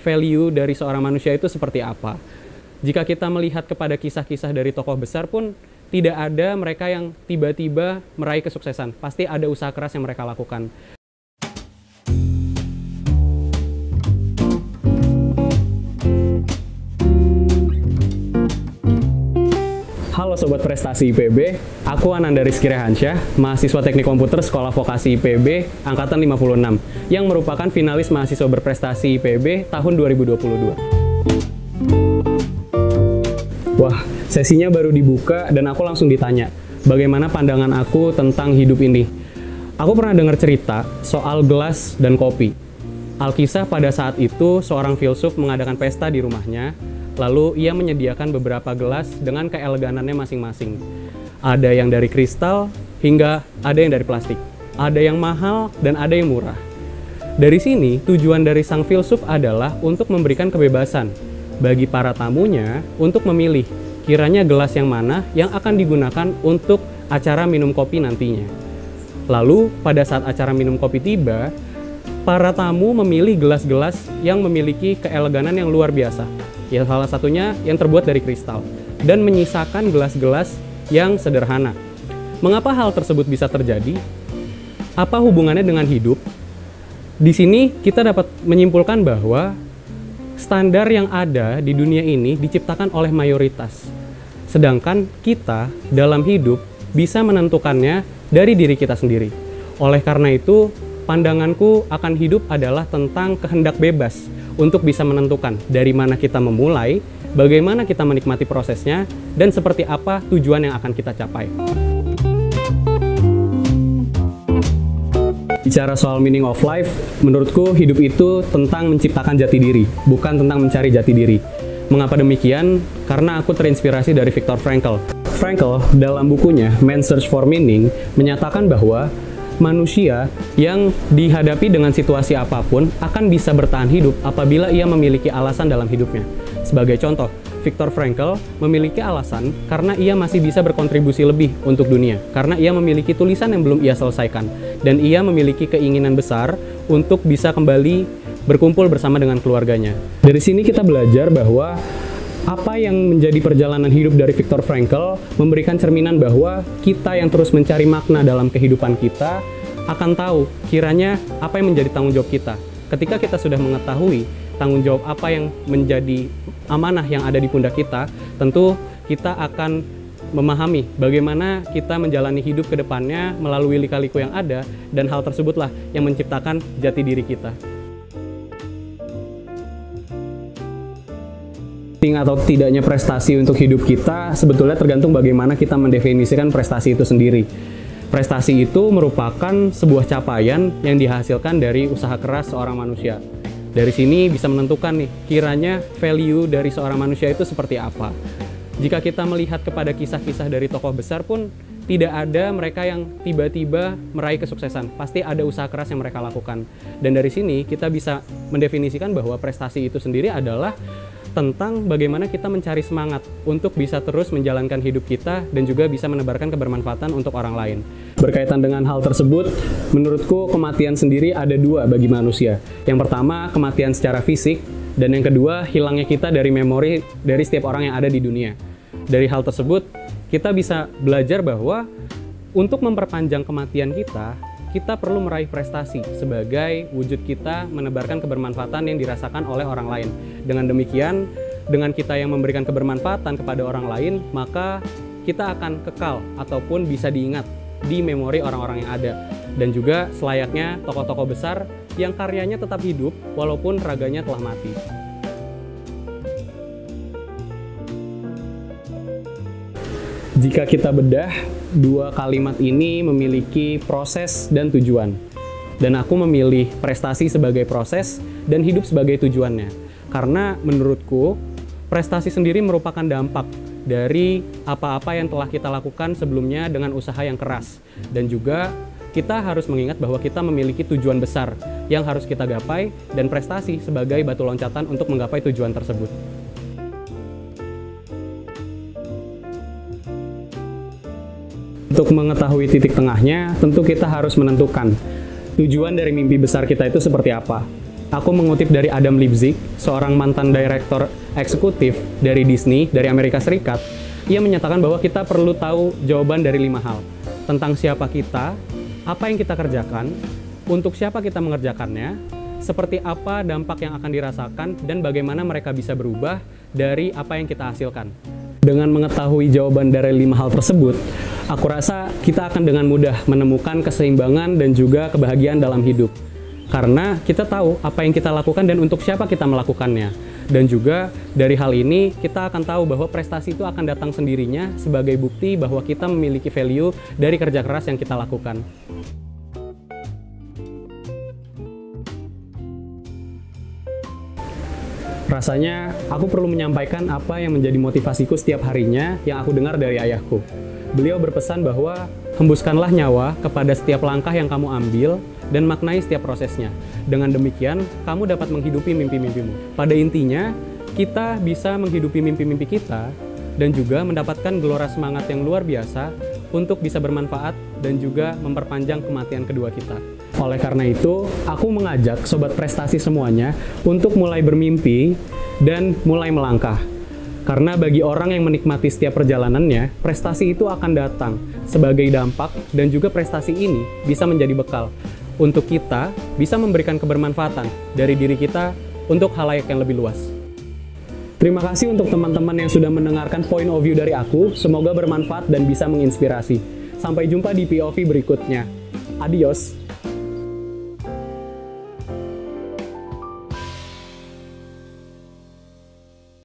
value dari seorang manusia itu seperti apa. Jika kita melihat kepada kisah-kisah dari tokoh besar pun, tidak ada mereka yang tiba-tiba meraih kesuksesan. Pasti ada usaha keras yang mereka lakukan. Halo Sobat Prestasi IPB, aku Ananda Rizky Rehansyah, mahasiswa Teknik Komputer Sekolah Vokasi IPB Angkatan 56, yang merupakan finalis mahasiswa berprestasi IPB tahun 2022. Wah, sesinya baru dibuka dan aku langsung ditanya, bagaimana pandangan aku tentang hidup ini. Aku pernah dengar cerita soal gelas dan kopi. Alkisah pada saat itu seorang filsuf mengadakan pesta di rumahnya, lalu ia menyediakan beberapa gelas dengan keeleganannya masing-masing. Ada yang dari kristal hingga ada yang dari plastik. Ada yang mahal dan ada yang murah. Dari sini tujuan dari sang filsuf adalah untuk memberikan kebebasan bagi para tamunya untuk memilih kiranya gelas yang mana yang akan digunakan untuk acara minum kopi nantinya. Lalu pada saat acara minum kopi tiba, para tamu memilih gelas-gelas yang memiliki keeleganan yang luar biasa. Ya, salah satunya yang terbuat dari kristal dan menyisakan gelas-gelas yang sederhana. Mengapa hal tersebut bisa terjadi? Apa hubungannya dengan hidup? Di sini kita dapat menyimpulkan bahwa standar yang ada di dunia ini diciptakan oleh mayoritas. Sedangkan kita dalam hidup bisa menentukannya dari diri kita sendiri. Oleh karena itu, pandanganku akan hidup adalah tentang kehendak bebas untuk bisa menentukan dari mana kita memulai, bagaimana kita menikmati prosesnya, dan seperti apa tujuan yang akan kita capai. Bicara soal meaning of life, menurutku hidup itu tentang menciptakan jati diri, bukan tentang mencari jati diri. Mengapa demikian? Karena aku terinspirasi dari Viktor Frankl. Frankl dalam bukunya Man's Search for Meaning menyatakan bahwa manusia yang dihadapi dengan situasi apapun akan bisa bertahan hidup apabila ia memiliki alasan dalam hidupnya. Sebagai contoh, Viktor Frankl memiliki alasan karena ia masih bisa berkontribusi lebih untuk dunia, karena ia memiliki tulisan yang belum ia selesaikan, dan ia memiliki keinginan besar untuk bisa kembali berkumpul bersama dengan keluarganya. Dari sini kita belajar bahwa apa yang menjadi perjalanan hidup dari Viktor Frankl memberikan cerminan bahwa kita yang terus mencari makna dalam kehidupan kita akan tahu kiranya apa yang menjadi tanggung jawab kita. Ketika kita sudah mengetahui tanggung jawab apa yang menjadi amanah yang ada di pundak kita, tentu kita akan memahami bagaimana kita menjalani hidup ke depannya melalui lika-liku yang ada, dan hal tersebutlah yang menciptakan jati diri kita. Atau tidaknya prestasi untuk hidup kita sebetulnya tergantung bagaimana kita mendefinisikan prestasi itu sendiri. Prestasi itu merupakan sebuah capaian yang dihasilkan dari usaha keras seorang manusia. Dari sini bisa menentukan nih, kiranya value dari seorang manusia itu seperti apa. Jika kita melihat kepada kisah-kisah dari tokoh besar pun, tidak ada mereka yang tiba-tiba meraih kesuksesan. Pasti ada usaha keras yang mereka lakukan. Dan dari sini kita bisa mendefinisikan bahwa prestasi itu sendiri adalah tentang bagaimana kita mencari semangat untuk bisa terus menjalankan hidup kita dan juga bisa menebarkan kebermanfaatan untuk orang lain. Berkaitan dengan hal tersebut, menurutku kematian sendiri ada dua bagi manusia. Yang pertama, kematian secara fisik, dan yang kedua, hilangnya kita dari memori dari setiap orang yang ada di dunia. Dari hal tersebut, kita bisa belajar bahwa untuk memperpanjang kematian kita perlu meraih prestasi sebagai wujud kita menebarkan kebermanfaatan yang dirasakan oleh orang lain. Dengan demikian, dengan kita yang memberikan kebermanfaatan kepada orang lain, maka kita akan kekal ataupun bisa diingat di memori orang-orang yang ada. Dan juga selayaknya tokoh-tokoh besar yang karyanya tetap hidup walaupun raganya telah mati. Jika kita bedah, dua kalimat ini memiliki proses dan tujuan. Dan aku memilih prestasi sebagai proses dan hidup sebagai tujuannya. Karena menurutku, prestasi sendiri merupakan dampak dari apa-apa yang telah kita lakukan sebelumnya dengan usaha yang keras. Dan juga kita harus mengingat bahwa kita memiliki tujuan besar yang harus kita gapai, dan prestasi sebagai batu loncatan untuk menggapai tujuan tersebut. Untuk mengetahui titik tengahnya, tentu kita harus menentukan tujuan dari mimpi besar kita itu seperti apa. aku mengutip dari Adam Lipzik, seorang mantan direktur eksekutif dari Disney, dari Amerika Serikat. Ia menyatakan bahwa kita perlu tahu jawaban dari 5 hal. Tentang siapa kita, apa yang kita kerjakan, untuk siapa kita mengerjakannya, seperti apa dampak yang akan dirasakan, dan bagaimana mereka bisa berubah dari apa yang kita hasilkan. Dengan mengetahui jawaban dari 5 hal tersebut, aku rasa kita akan dengan mudah menemukan keseimbangan dan juga kebahagiaan dalam hidup. Karena kita tahu apa yang kita lakukan dan untuk siapa kita melakukannya. Dan juga dari hal ini kita akan tahu bahwa prestasi itu akan datang sendirinya sebagai bukti bahwa kita memiliki value dari kerja keras yang kita lakukan. Rasanya aku perlu menyampaikan apa yang menjadi motivasiku setiap harinya yang aku dengar dari ayahku. Beliau berpesan bahwa hembuskanlah nyawa kepada setiap langkah yang kamu ambil dan maknai setiap prosesnya. Dengan demikian, kamu dapat menghidupi mimpi-mimpimu. Pada intinya, kita bisa menghidupi mimpi-mimpi kita dan juga mendapatkan gelora semangat yang luar biasa untuk bisa bermanfaat dan juga memperpanjang kematian kedua kita. Oleh karena itu, aku mengajak sobat prestasi semuanya untuk mulai bermimpi dan mulai melangkah. Karena bagi orang yang menikmati setiap perjalanannya, prestasi itu akan datang sebagai dampak dan juga prestasi ini bisa menjadi bekal untuk kita bisa memberikan kebermanfaatan dari diri kita untuk halayak yang lebih luas. Terima kasih untuk teman-teman yang sudah mendengarkan point of view dari aku. Semoga bermanfaat dan bisa menginspirasi. Sampai jumpa di POV berikutnya. Adios.